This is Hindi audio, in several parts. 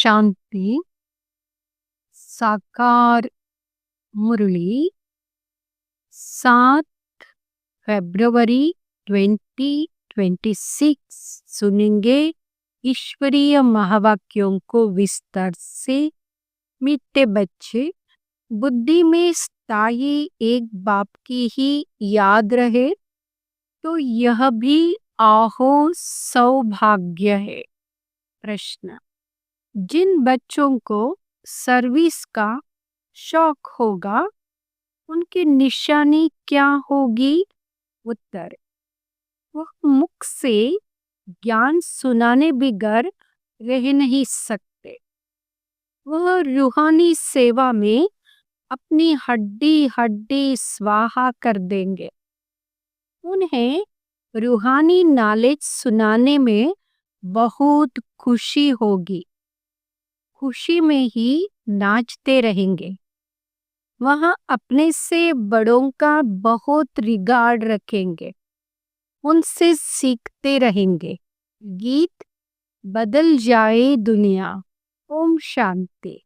शांति साकार मुरली 7 फरवरी 2026 सुनेंगे ईश्वरीय महावाक्यों को विस्तार से। मीठे बच्चे, बुद्धि में स्थायी एक बाप की ही याद रहे तो यह भी आहो सौभाग्य है। प्रश्न, जिन बच्चों को सर्विस का शौक होगा उनकी निशानी क्या होगी? उत्तर, वह मुख से ज्ञान सुनाने बिगर रह नहीं सकते। वह रूहानी सेवा में अपनी हड्डी हड्डी स्वाहा कर देंगे। उन्हें रूहानी नॉलेज सुनाने में बहुत खुशी होगी। खुशी में ही नाचते रहेंगे। वह अपने से बड़ों का बहुत रिगार्ड रखेंगे। उनसे सीखते रहेंगे। गीत बदल जाए दुनिया। ओम शांति।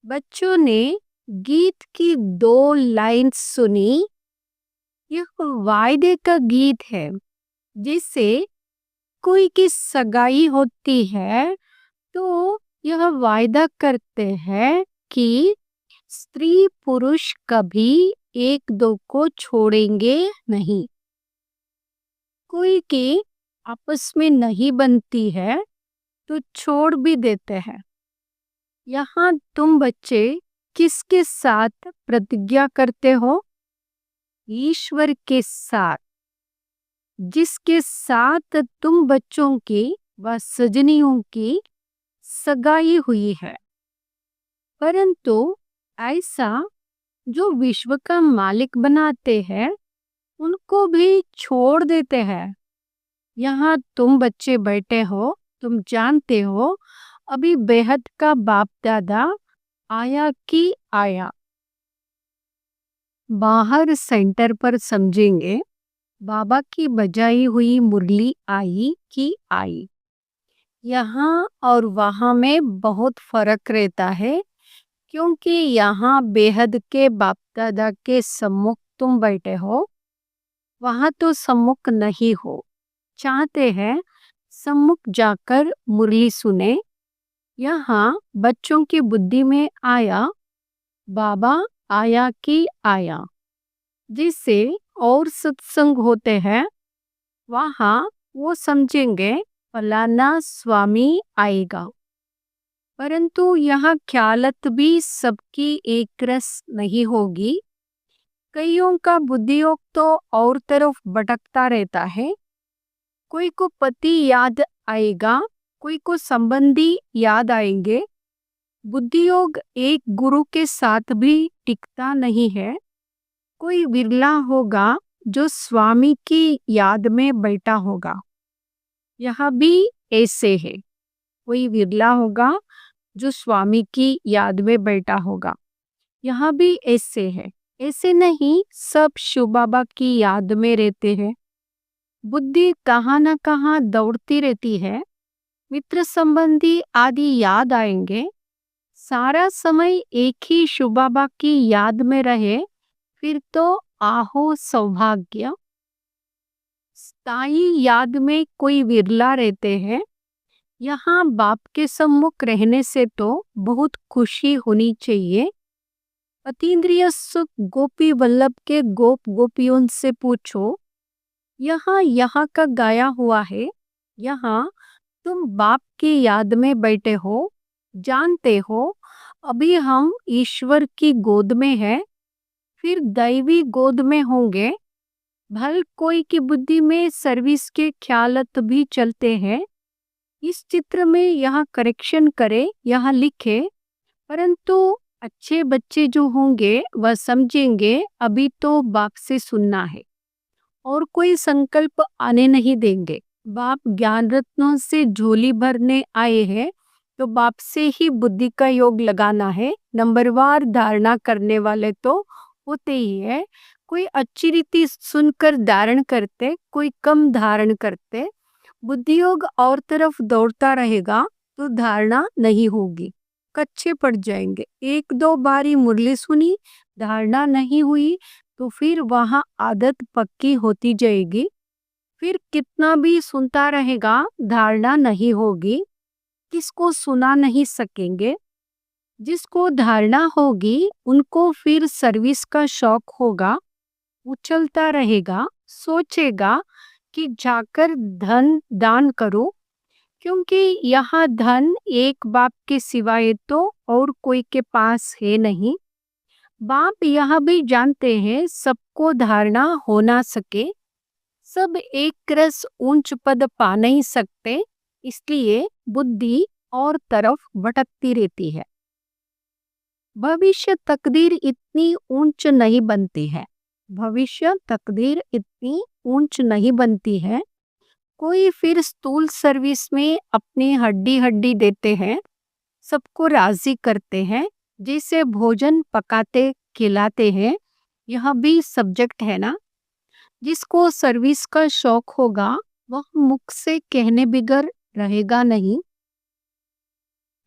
बच्चों ने गीत की 2 लाइन सुनी। यह वायदे का गीत है। जिसे कोई की सगाई होती है तो यह वायदा करते हैं कि स्त्री पुरुष कभी एक दो को छोड़ेंगे नहीं। कोई की आपस में नहीं बनती है तो छोड़ भी देते हैं। यहाँ तुम बच्चे किसके साथ प्रतिज्ञा करते हो? ईश्वर के साथ। जिसके साथ तुम बच्चों की व सजनियों की सगाई हुई है। परंतु ऐसा जो विश्व का मालिक बनाते हैं उनको भी छोड़ देते हैं। यहाँ तुम बच्चे बैठे हो, तुम जानते हो अभी बेहद का बाप दादा आया कि आया। बाहर सेंटर पर समझेंगे बाबा की बजाई हुई मुरली आई कि आई। यहाँ और वहाँ में बहुत फर्क रहता है, क्योंकि यहाँ बेहद के बाप दादा के सम्मुख तुम बैठे हो, वहाँ तो सम्मुख नहीं हो। चाहते हैं सम्मुख जाकर मुरली सुने। यहाँ बच्चों की बुद्धि में आया बाबा आया कि आया। जिससे और सत्संग होते हैं वहाँ वो समझेंगे फलाना स्वामी आएगा। परंतु यहाँ ख्यालत भी सबकी एक रस नहीं होगी। कईयों का बुद्धियोग तो और तरफ भटकता रहता है। कोई को पति याद आएगा, कोई को संबंधी याद आएंगे। बुद्धियोग एक गुरु के साथ भी टिकता नहीं है। कोई विरला होगा जो स्वामी की याद में बैठा होगा। यह भी ऐसे है। कोई विरला होगा जो स्वामी की याद में बैठा होगा। यह भी ऐसे है। ऐसे नहीं सब शिव बाबा की याद में रहते हैं। बुद्धि कहाँ न कहाँ दौड़ती रहती है। मित्र संबंधी आदि याद आएंगे। सारा समय एक ही शिव बाबा की याद में रहे फिर तो आहो सौभाग्य। स्थायी याद में कोई विरला रहते हैं। यहाँ बाप के सम्मुख रहने से तो बहुत खुशी होनी चाहिए। अतीन्द्रिय सुख गोपी वल्लभ के गोप गोपियों से पूछो। यहाँ का गाया हुआ है। यहाँ तुम बाप की याद में बैठे हो। जानते हो अभी हम ईश्वर की गोद में हैं, फिर दैवी गोद में होंगे। भल कोई की बुद्धि में सर्विस के ख्यालत भी चलते हैं। इस चित्र में यहाँ करेक्शन करे, यहाँ लिखे। परंतु अच्छे बच्चे जो होंगे वह समझेंगे अभी तो बाप से सुनना है और कोई संकल्प आने नहीं देंगे। बाप ज्ञान रत्नों से झोली भरने आए हैं तो बाप से ही बुद्धि का योग लगाना है। नंबरवार धारणा करने वाले तो होते ही है। कोई अच्छी रीति सुनकर धारण करते, कोई कम धारण करते। बुद्धि योग और तरफ दौड़ता रहेगा तो धारणा नहीं होगी, कच्चे पड़ जाएंगे। एक दो बारी मुरली सुनी, धारणा नहीं हुई, तो फिर वहाँ आदत पक्की होती जाएगी। फिर कितना भी सुनता रहेगा, धारणा नहीं होगी, किसको सुना नहीं सकेंगे। जिसको धारणा होगी उनको फिर सर्विस का शौक होगा, उछलता रहेगा, सोचेगा कि जाकर धन दान करो, क्योंकि यहाँ धन एक बाप के सिवाय तो और कोई के पास है नहीं। बाप यह भी जानते हैं सबको धारणा हो ना सके, सब एक रस ऊंच पद पा नहीं सकते, इसलिए बुद्धि और तरफ भटकती रहती है। भविष्य तकदीर इतनी ऊंच नहीं बनती है, भविष्य तकदीर इतनी ऊंच नहीं बनती है। कोई फिर स्थूल सर्विस में अपनी हड्डी हड्डी देते हैं, सबको राजी करते हैं, जैसे भोजन पकाते खिलाते हैं। यह भी सब्जेक्ट है ना। जिसको सर्विस का शौक होगा वह मुख से कहने बिगर रहेगा नहीं।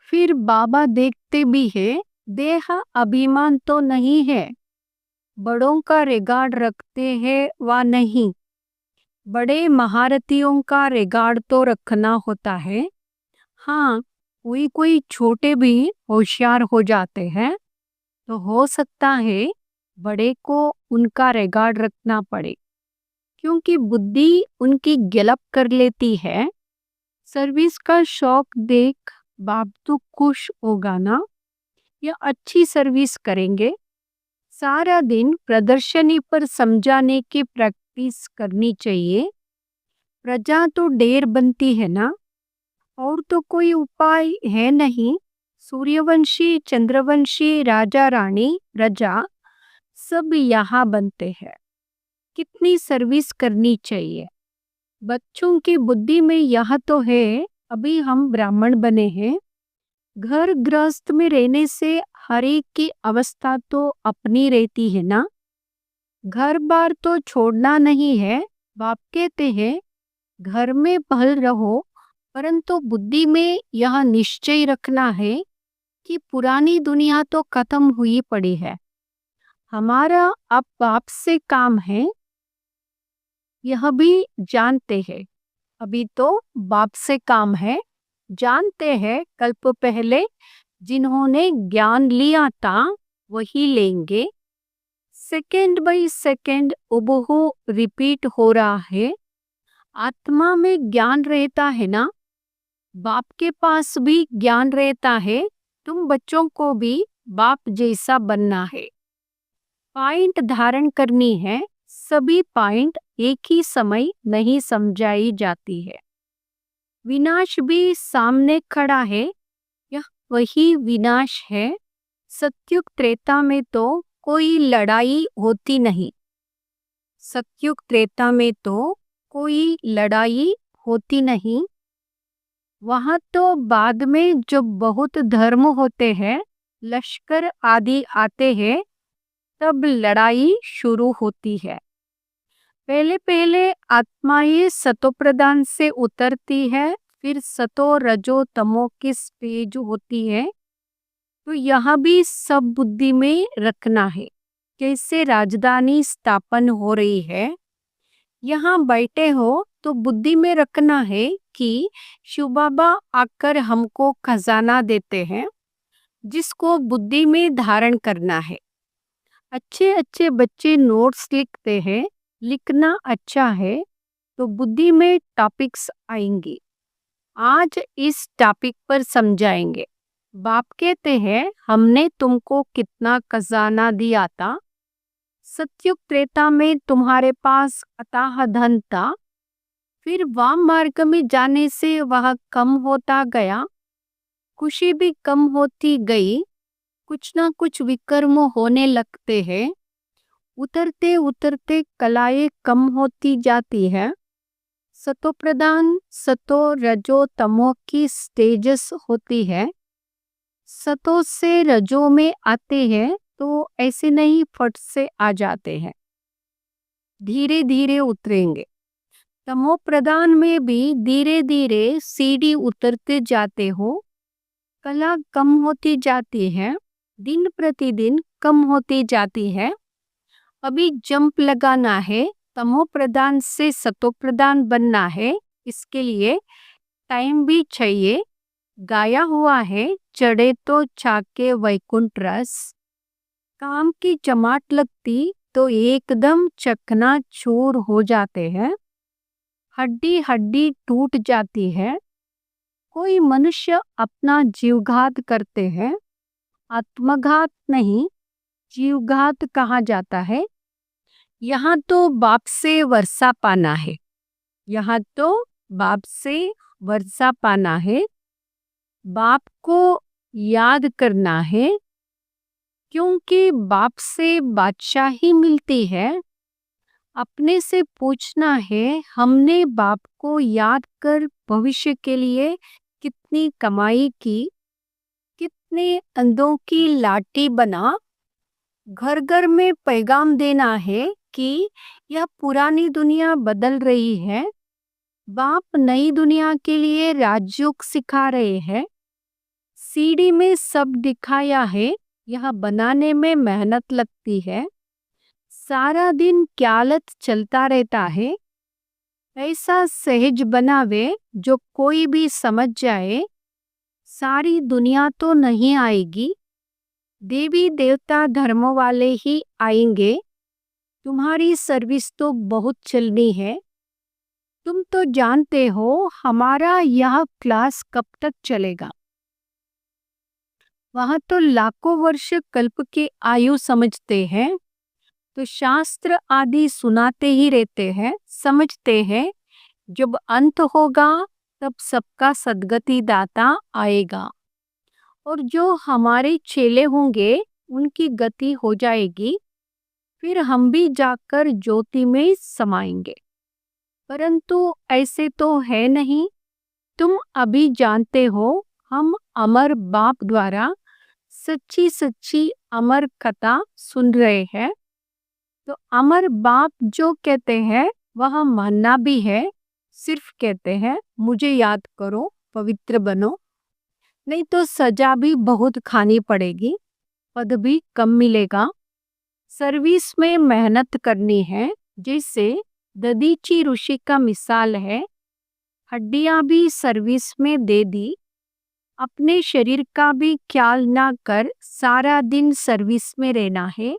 फिर बाबा देखते भी है, देह अभिमान तो नहीं है, बड़ों का रिगार्ड रखते हैं वा नहीं। बड़े महारथियों का रिगार्ड तो रखना होता है। हाँ, कोई कोई छोटे भी होशियार हो जाते हैं, तो हो सकता है बड़े को उनका रिगार्ड रखना पड़े, क्योंकि बुद्धि उनकी गिलप कर लेती है। सर्विस का शौक देख बाप तो खुश होगा ना, या अच्छी सर्विस करेंगे। सारा दिन प्रदर्शनी पर समझाने की प्रैक्टिस करनी चाहिए। प्रजा तो ढेर बनती है ना, और तो कोई उपाय है नहीं। सूर्यवंशी, चंद्रवंशी, राजा रानी, प्रजा सब यहाँ बनते हैं। कितनी सर्विस करनी चाहिए। बच्चों की बुद्धि में यह तो है, अभी हम ब्राह्मण बने हैं, घर गृहस्थ में रहने से हर एक की अवस्था तो अपनी रहती है ना। घर बार तो छोड़ना नहीं है। बाप कहते हैं घर में पल रहो, परंतु बुद्धि में यह निश्चय रखना है कि पुरानी दुनिया तो खत्म हुई पड़ी है, हमारा अब बाप से काम है। यह भी जानते हैं, अभी तो बाप से काम है। जानते हैं कल्प पहले जिन्होंने ज्ञान लिया था वही लेंगे। सेकंड बाय सेकंड उबहू रिपीट हो रहा है। आत्मा में ज्ञान रहता है ना, बाप के पास भी ज्ञान रहता है। तुम बच्चों को भी बाप जैसा बनना है। पॉइंट धारण करनी है। सभी पॉइंट एक ही समय नहीं समझाई जाती है। विनाश भी सामने खड़ा है, यह वही विनाश है। सत्युग त्रेता में तो कोई लड़ाई होती नहीं। सत्युग त्रेता में तो कोई लड़ाई होती नहीं। वहाँ तो बाद में जब बहुत धर्म होते हैं, लश्कर आदि आते हैं, तब लड़ाई शुरू होती है। पहले पहले आत्माएं सतो प्रधान से उतरती है, फिर सतो रजो तमो की स्टेज होती है। तो यह भी सब बुद्धि में रखना है। कैसे राजधानी स्थापन हो रही है, यहाँ बैठे हो तो बुद्धि में रखना है कि शिव बाबा आकर हमको खजाना देते हैं, जिसको बुद्धि में धारण करना है। अच्छे अच्छे बच्चे नोट्स लिखते हैं, लिखना अच्छा है तो बुद्धि में टॉपिक्स आएंगे। आज इस टॉपिक पर समझाएंगे। बाप कहते हैं हमने तुमको कितना खजाना दिया था। सत्युग त्रेता में तुम्हारे पास अथाह धन था, फिर वाम मार्ग में जाने से वह कम होता गया, खुशी भी कम होती गई, कुछ ना कुछ विकर्म होने लगते हैं। उतरते उतरते कलाएं कम होती जाती है। सतो प्रधान, सतो रजो तमो की स्टेजेस होती है। सतो से रजो में आते हैं तो ऐसे नहीं फट से आ जाते हैं, धीरे धीरे उतरेंगे। तमो प्रधान में भी धीरे धीरे सीढ़ी उतरते जाते हो, कला कम होती जाती है, दिन प्रतिदिन कम होती जाती है। अभी जंप लगाना है, तमो प्रधान से सतो प्रधान बनना है, इसके लिए टाइम भी चाहिए। गाया हुआ है, चढ़े तो चाके वैकुंठ रस। काम की चमाट लगती तो एकदम चकनाचूर हो जाते हैं, हड्डी हड्डी टूट जाती है। कोई मनुष्य अपना जीवघात करते हैं, आत्मघात नहीं, जीवघात कहा जाता है। यहाँ तो बाप से वर्षा पाना है, यहाँ तो बाप से वर्षा पाना है, बाप को याद करना है, क्योंकि बाप से बादशाही मिलती है। अपने से पूछना है, हमने बाप को याद कर भविष्य के लिए कितनी कमाई की, कितने अंधों की लाठी बना। घर घर में पैगाम देना है कि यह पुरानी दुनिया बदल रही है, बाप नई दुनिया के लिए राजयोग सिखा रहे हैं। सीढ़ी में सब दिखाया है, यह बनाने में मेहनत लगती है। सारा दिन क्यालत चलता रहता है, ऐसा सहज बनावे जो कोई भी समझ जाए। सारी दुनिया तो नहीं आएगी, देवी देवता धर्म वाले ही आएंगे। तुम्हारी सर्विस तो बहुत चलनी है, तुम तो जानते हो हमारा यह क्लास कब तक चलेगा। वहाँ तो लाखों वर्ष कल्प के आयु समझते हैं, तो शास्त्र आदि सुनाते ही रहते हैं, समझते हैं जब अंत होगा तब सबका सद्गति दाता आएगा, और जो हमारे चेले होंगे उनकी गति हो जाएगी, फिर हम भी जाकर ज्योति में समाएंगे। परंतु ऐसे तो है नहीं, तुम अभी जानते हो हम अमर बाप द्वारा सच्ची सच्ची अमर कथा सुन रहे हैं। तो अमर बाप जो कहते हैं वह मानना भी है, सिर्फ कहते हैं मुझे याद करो, पवित्र बनो, नहीं तो सजा भी बहुत खानी पड़ेगी, पद भी कम मिलेगा। सर्विस में मेहनत करनी है, जैसे ददीची ऋषि का मिसाल है, हड्डियां भी सर्विस में दे दी, अपने शरीर का भी ख्याल ना कर सारा दिन सर्विस में रहना है।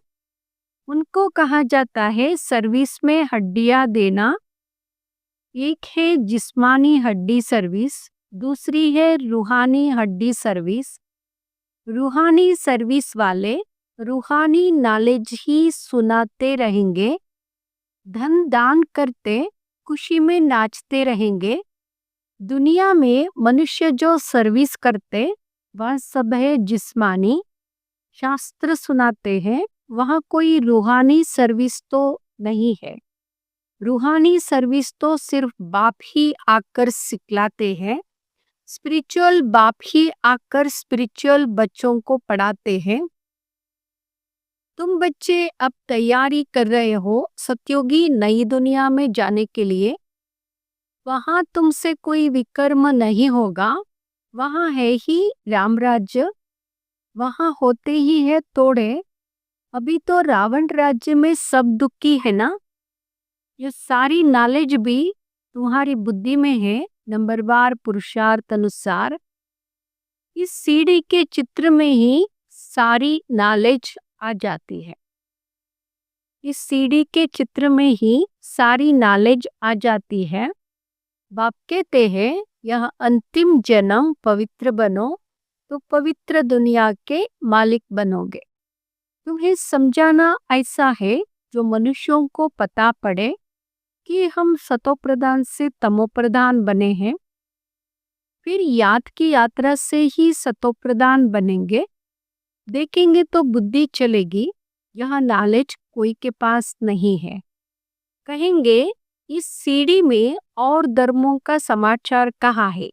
उनको कहा जाता है सर्विस में हड्डियां देना। एक है जिस्मानी हड्डी सर्विस, दूसरी है रूहानी हड्डी सर्विस। रूहानी सर्विस वाले रूहानी नॉलेज ही सुनाते रहेंगे, धन दान करते खुशी में नाचते रहेंगे। दुनिया में मनुष्य जो सर्विस करते वह सब है जिस्मानी, शास्त्र सुनाते हैं, वहाँ कोई रूहानी सर्विस तो नहीं है। रूहानी सर्विस तो सिर्फ बाप ही आकर सिखलाते हैं, स्पिरिचुअल बाप ही आकर स्पिरिचुअल बच्चों को पढ़ाते हैं। तुम बच्चे अब तैयारी कर रहे हो सत्योगी नई दुनिया में जाने के लिए। वहाँ तुमसे कोई विकर्म नहीं होगा, वहाँ है ही राम राज्य, वहाँ होते ही है तोड़े। अभी तो रावण राज्य में सब दुखी है ना। ये सारी नॉलेज भी तुम्हारी बुद्धि में है, नंबरवार पुरुषार्थ अनुसार। इस सीढ़ी के चित्र में ही सारी नॉलेज आ जाती है, इस सीढ़ी के चित्र में ही सारी नॉलेज आ जाती है। बाप कहते हैं यह अंतिम जन्म पवित्र बनो तो पवित्र दुनिया के मालिक बनोगे। तुम्हें समझाना ऐसा है जो मनुष्यों को पता पड़े कि हम सतो प्रधान से तमो प्रधान बने हैं, फिर याद की यात्रा से ही सतो प्रधान बनेंगे। देखेंगे तो बुद्धि चलेगी, यह नॉलेज कोई के पास नहीं है। कहेंगे इस सीढ़ी में और धर्मों का समाचार कहाँ है।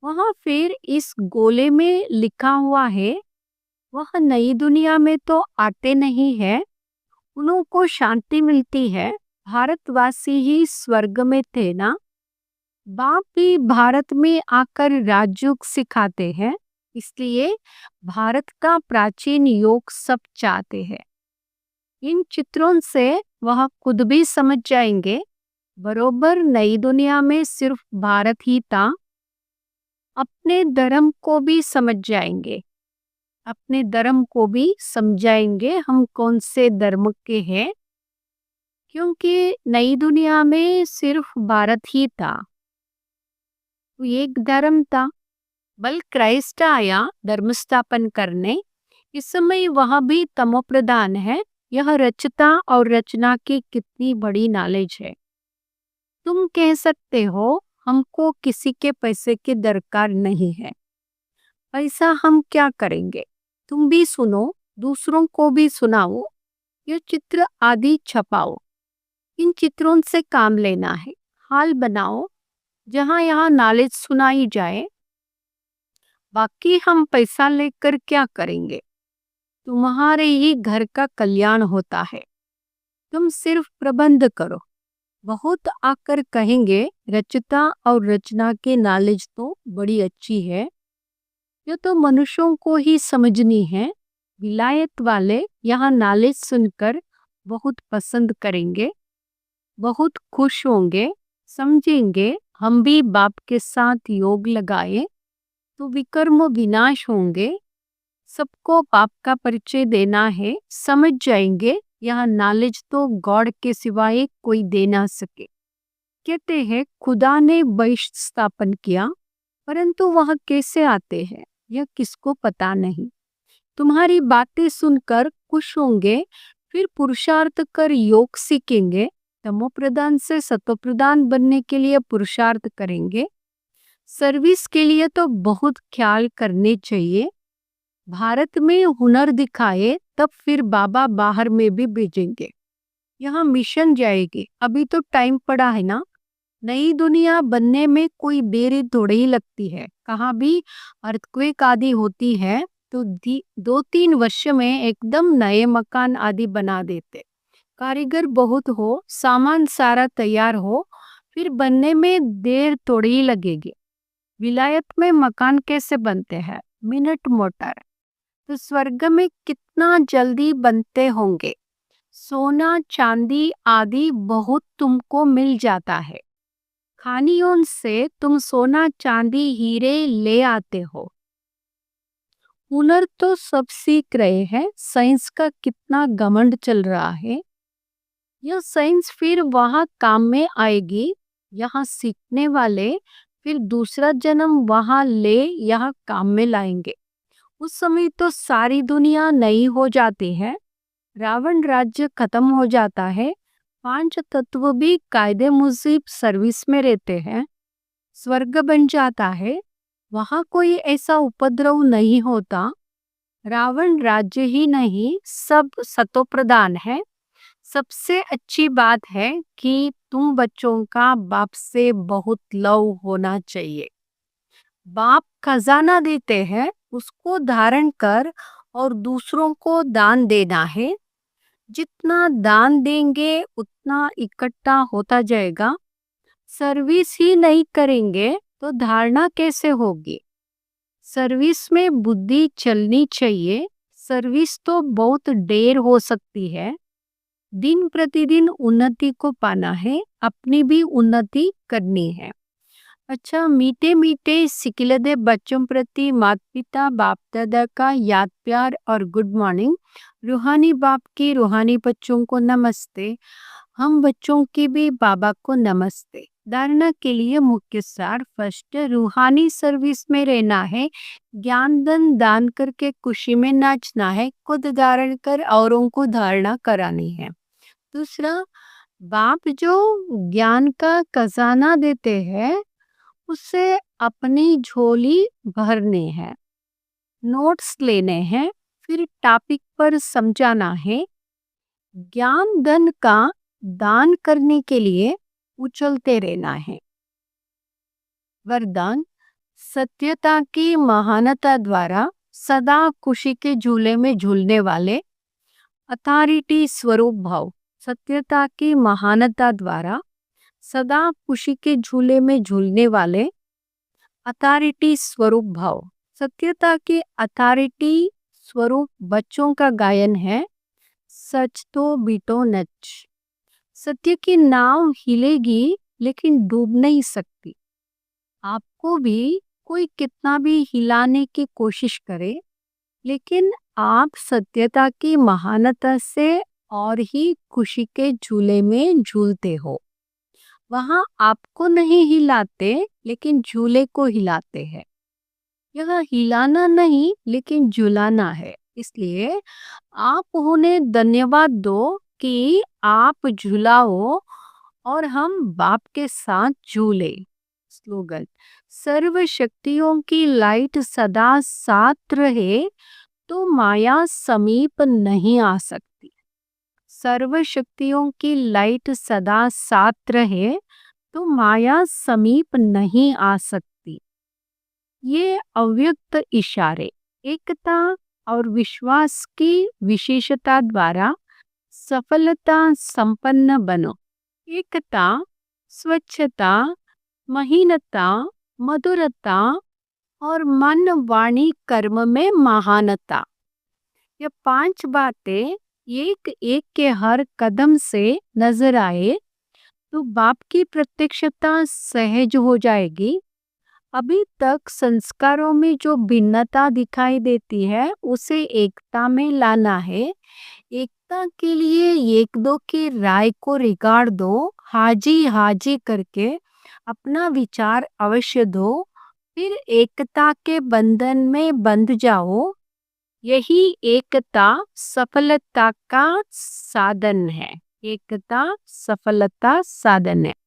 वहाँ फिर इस गोले में लिखा हुआ है, वह नई दुनिया में तो आते नहीं है, उनको शांति मिलती है, भारतवासी ही स्वर्ग में थे ना। बाप भी भारत में आकर राजयोग सिखाते हैं, इसलिए भारत का प्राचीन योग सब चाहते हैं। इन चित्रों से वह खुद भी समझ जाएंगे, बरोबर नई दुनिया में सिर्फ भारत ही था। अपने धर्म को भी समझ जाएंगे, अपने धर्म को भी समझाएंगे हम कौन से धर्म के हैं, क्योंकि नई दुनिया में सिर्फ भारत ही था। तो एक धर्म था, बल क्राइस्ट आया धर्म स्थापन करने। इस समय वह भी तमोप्रधान है। यह रचता और रचना की कितनी बड़ी नॉलेज है। तुम कह सकते हो हमको किसी के पैसे की दरकार नहीं है। पैसा हम क्या करेंगे? तुम भी सुनो, दूसरों को भी सुनाओ, ये चित्र आदि छपाओ। इन चित्रों से काम लेना है। हाल बनाओ जहाँ यहाँ नॉलेज सुनाई जाए। बाकी हम पैसा लेकर क्या करेंगे? तुम्हारे ही घर का कल्याण होता है। तुम सिर्फ प्रबंध करो। बहुत आकर कहेंगे रचता और रचना के नॉलेज तो बड़ी अच्छी है, ये तो मनुष्यों को ही समझनी है। विलायत वाले यहाँ नॉलेज सुनकर बहुत पसंद करेंगे, बहुत खुश होंगे, समझेंगे हम भी बाप के साथ योग लगाए तो विकर्म विनाश होंगे। सबको बाप का परिचय देना है, समझ जाएंगे यह नॉलेज तो गॉड के सिवाय कोई दे ना सके। कहते हैं खुदा ने वैश्य स्थापन किया, परंतु वह कैसे आते हैं यह किसको पता नहीं। तुम्हारी बातें सुनकर खुश होंगे, फिर पुरुषार्थ कर योग सीखेंगे, तमोप्रधान से सतोप्रधान बनने के लिए पुरुषार्थ करेंगे। सर्विस के लिए तो बहुत ख्याल करने चाहिए। भारत में हुनर दिखाए तब फिर बाबा बाहर में भी भेजेंगे। यहाँ मिशन जाएगी, अभी तो टाइम पड़ा है ना। नई दुनिया बनने में कोई देरी थोड़ी ही लगती है। कहाँ भी अर्थक्वेक आदि होती है तो 2-3 वर्ष में एकदम नए मकान आदि बना देते। कारीगर बहुत हो, सामान सारा तैयार हो, फिर बनने में देर थोड़ी ही लगेगी। विलायत में मकान कैसे बनते हैं? Minute motor. तो स्वर्ग में कितना जल्दी बनते होंगे। सोना चांदी आदि बहुत तुमको मिल जाता है। खानियों से तुम सोना चांदी हीरे ले आते हो। हुनर तो सब सीख रहे हैं, साइंस का कितना घमंड चल रहा है। यह साइंस फिर वहाँ काम में आएगी। यहाँ सीखने वाले फिर दूसरा जन्म वहाँ ले यहाँ काम में लाएंगे। उस समय तो सारी दुनिया नई हो जाती है। रावण राज्य खत्म हो जाता है। 5 तत्व भी कायदे मुजीब सर्विस में रहते हैं। स्वर्ग बन जाता है। वहाँ कोई ऐसा उपद्रव नहीं होता। रावण राज्य ही नहीं, सब सतोप्रधान है। सबसे अच्छी बात है कि तुम बच्चों का बाप से बहुत लव होना चाहिए। बाप खजाना देते हैं, उसको धारण कर और दूसरों को दान देना है। जितना दान देंगे उतना इकट्ठा होता जाएगा। सर्विस ही नहीं करेंगे तो धारणा कैसे होगी? सर्विस में बुद्धि चलनी चाहिए। सर्विस तो बहुत देर हो सकती है। दिन प्रतिदिन उन्नति को पाना है, अपनी भी उन्नति करनी है। अच्छा, मीठे मीठे सिकिलदे बच्चों प्रति माता पिता बाप दादा का याद प्यार और गुड मॉर्निंग। रूहानी बाप की रूहानी बच्चों को नमस्ते। हम बच्चों की भी बाबा को नमस्ते। धारणा के लिए मुख्य सार। फर्स्ट, रूहानी सर्विस में रहना है। ज्ञान धन दान करके खुशी में नाचना है। खुद धारण कर औरों को धारणा करानी है। दूसरा, बाप जो ज्ञान का खजाना देते हैं उससे अपनी झोली भरने हैं, नोट्स लेने हैं, फिर टॉपिक पर समझाना है। ज्ञान धन का दान करने के लिए उछलते रहना है। वरदान, सत्यता की महानता द्वारा सदा खुशी के झूले में झूलने वाले। अथॉरिटी स्वरूप भाव। सत्यता की महानता द्वारा सदा खुशी के झूले में झूलने वाले अथॉरिटी स्वरूप भाव। सत्यता के अथॉरिटी स्वरूप बच्चों का गायन है, सच तो बीटो नच। सत्य की नाव हिलेगी लेकिन डूब नहीं सकती। आपको भी कोई कितना भी हिलाने की कोशिश करे, लेकिन आप सत्यता की महानता से और ही खुशी के झूले में झूलते हो। वहां आपको नहीं हिलाते, लेकिन झूले को हिलाते हैं। यह हिलाना नहीं लेकिन झुलाना है। इसलिए आप उन्हें धन्यवाद दो कि आप झुलाओ और हम बाप के साथ झूले। स्लोगन, सर्व शक्तियों की लाइट सदा साथ रहे तो माया समीप नहीं आ सकती। सर्व शक्तियों की लाइट सदा साथ रहे तो माया समीप नहीं आ सकती। ये अव्यक्त इशारे एकता और विश्वास की विशेषता द्वारा सफलता संपन्न बनो। एकता, स्वच्छता, महीनता, मधुरता और मन वाणी कर्म में महानता, ये 5 बातें एक एक के हर कदम से नजर आए तो बाप की प्रत्यक्षता सहज हो जाएगी। अभी तक संस्कारों में जो भिन्नता दिखाई देती है उसे एकता में लाना है। एकता के लिए एक दो की राय को रिगाड़ दो, हाजी हाजी करके अपना विचार अवश्य दो, फिर एकता के बंधन में बंध जाओ। यही एकता सफलता का साधन है। एकता सफलता साधन है।